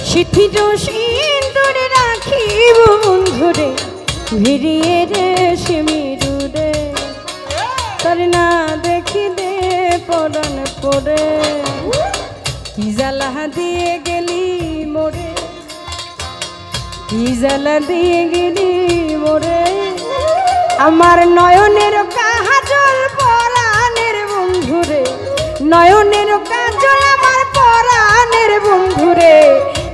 সিথির সিন্দুর রাখিব বন্ধুরে ভিড়িয়ে রেশমি রুদে তোর না দেখিলে পরাণ পড়ে কি জ্বালা দিয়ে গেলি মোরে কি জ্বালা দিয়ে গেলি মোরে আমার নয়নের কাজল পরাণের বন্ধুরে নয়নের কাজল আমার পরাণের বন্ধুরে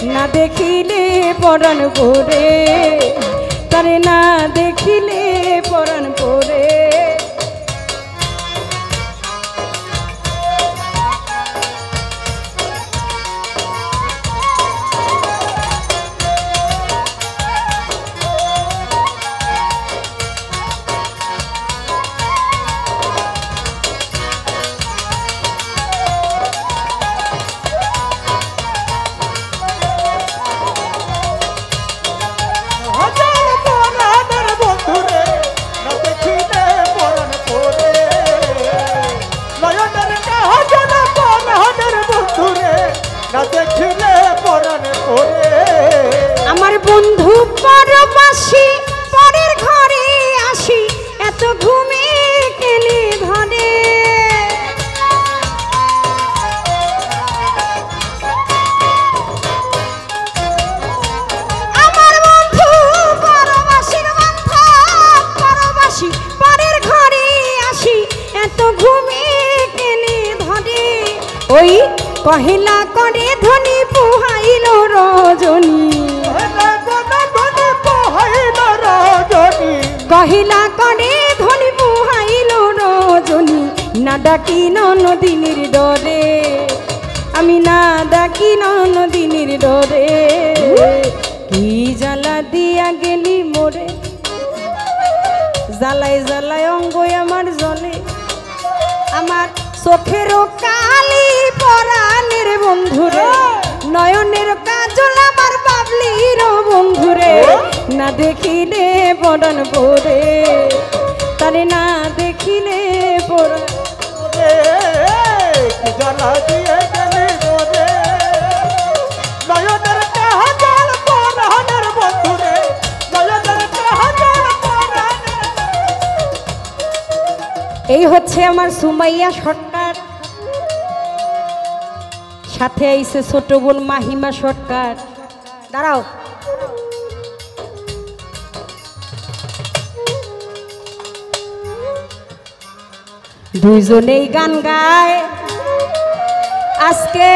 না দেখিলে পরাণ পড়ে তারে না দেখিলে পরাণ পড়ে আমার বন্ধু পরবাসী পরের ঘরে আসি এত ঘুমে কেলে ধরে আমার বন্ধু পরবাসীর বন্ধু পরবাসী পরের ঘরে আসি এত ঘুমে কেলে ধরে ওই কহিলা করে ধনী পোহাইল রজনী কহিলা করে ধনী পোহাইল রজনী না ডাকি নদিনীর ডরে আমি না ডাকি নদিনীর ডরে কি জ্বালা দিয়া গেলি মোরে জ্বালাই জ্বালাই অঙ্গ আমার জলে আমার চোখেরও কালি পরাণের বন্ধুরে নয়নের কাজল আমার বাবলির বন্ধুরে না দেখিলে পরাণ পড়ে তারে না দেখিলে পরাণ জ্বালা দিয়ে গেলি মোরে নয়নের কাজল পরাণের বন্ধুরে নয়নের কাজল পরাণের এই হচ্ছে আমার সুমাইয়া সরকার সাথে আইছে ছোট বোন মাহিমা সরকার দাঁড়াও দুইজনেই গান গায় আজকে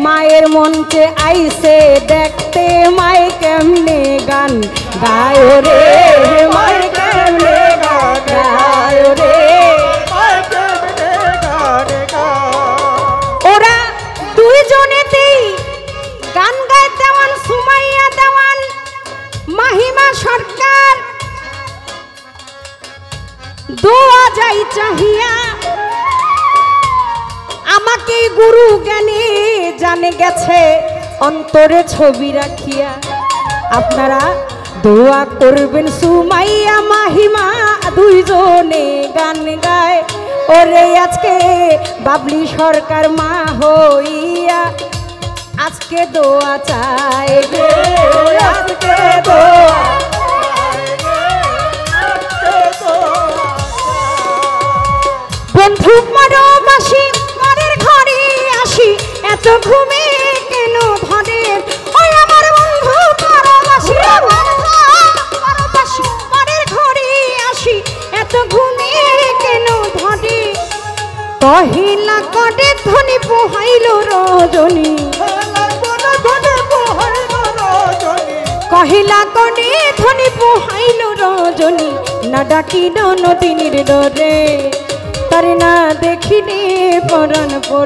মায়ের মঞ্চে আইছে দেখতে মায়ে কেমনে গান গায় রে মায়ে কেমনে গান গায় রে ওরা দুইজনেতেই গান গায় দেওয়ান সুমাইয়া দেওয়ান মাহিমা সরকার দোয়া যাই চাহিয়া আমাকে গুরু জ্ঞানে জানে গেছে অন্তরে ছবি রাখিয়া আপনারা দোয়া করবেন সুমাইয়া মাহিমা দুইজনে গান গায় ওরে আজকে বাবলি সরকার মা হইয়া আজকে দোয়া চাই গে আজকে দোয়া বন্ধু পরবাসী পরের ঘরে আসি এত ঘুমে কেন ধরে ওই আমার বন্ধু পরবাসী পরবাসী পরের ঘরে আসি এত ঘুমে কেন ধরে কহিলা করে ধনী পোহাইল রজনী কহিলা করে ধনী পোহাইল রজনী না ডাকি নদিনীর ডরে তারে না দেখিলে পরাণ পড়ে।